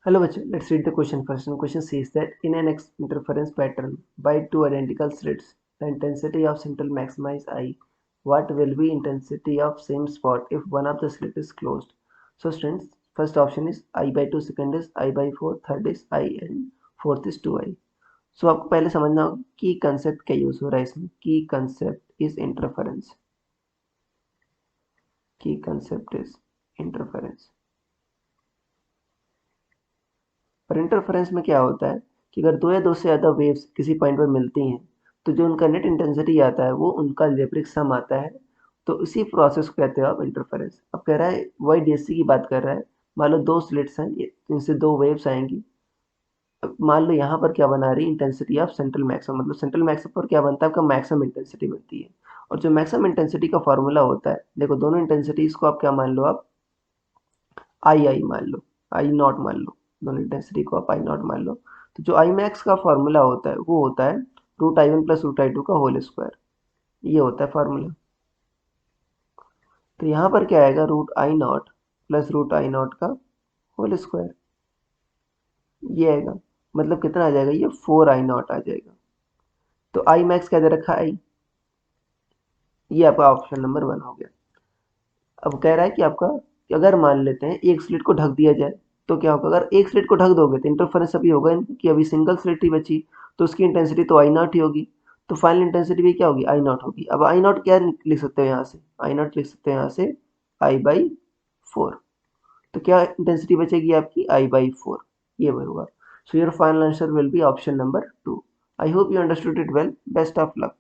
Hello, bachcho. Let's read the question first. And question says that in an interference pattern by two identical slits, the intensity of central maxima is I. What will be intensity of same spot if one of the slit is closed? So students, first option is I by 2, second is I by 4, third is I and fourth is 2I. So आपको पहले समझना होगा की concept क्या use हो रहा है इसमें. की कंसेप्ट इज इंटरफेरेंस. की कंसेप्ट इज इंटरफेरेंस. और इंटरफेरेंस में क्या होता है कि अगर दो या दो से ज़्यादा वेव्स किसी पॉइंट पर मिलती हैं तो जो उनका नेट इंटेंसिटी आता है वो उनका अलजेब्रिक सम आता है. तो इसी प्रोसेस को कहते हो आप इंटरफेरेंस. अब कह रहा है वाई डीएससी की बात कर रहा है. मान लो दो स्लिट्स हैं, इनसे दो वेव्स आएंगी. अब मान लो यहाँ पर क्या बना रही है इंटेंसिटी ऑफ सेंट्रल मैक्सिमम, मतलब सेंट्रल मैक्सिमम पर क्या बनता है आपका मैक्सिमम इंटेंसिटी बनती है. और जो मैक्सिमम इंटेंसिटी का फॉर्मूला होता है, देखो दोनों इंटेंसिटीज को आप क्या मान लो, आप आई मान लो, आई नॉट मान लो. दोनों इंटेंसिटी को आप आई नॉट मान लो. तो जो आई मैक्स का फॉर्मूला होता है वो होता है root I one plus root I two का होल स्क्वायर. ये होता है फॉर्मूला. तो यहाँ पर क्या आएगा, root I not plus root I not का होल स्क्वायर. ये आएगा. मतलब कितना आ जाएगा, ये 4 आई नॉट आ जाएगा. तो आई मैक्स क्या दे रखा है, आई. ये आपका ऑप्शन नंबर 1 हो गया. अब कह रहा है कि आपका कि अगर मान लेते हैं एक स्लिट को ढक दिया जाए तो क्या होगा. अगर एक स्लिट को ढक दोगे तो इंटरफेरेंस अभी होगा नहीं, कि अभी सिंगल स्लिट ही बची. तो उसकी इंटेंसिटी तो आई नॉट ही होगी. तो फाइनल इंटेंसिटी भी क्या होगी, आई नॉट होगी. अब आई नॉट क्या लिख सकते हो यहाँ से, आई नॉट लिख सकते हैं यहाँ से आई बाई 4. तो क्या इंटेंसिटी बचेगी आपकी, आई बाई 4. ये होगा. So your final answer will be option number 2. I hope you understood it well. Best of luck.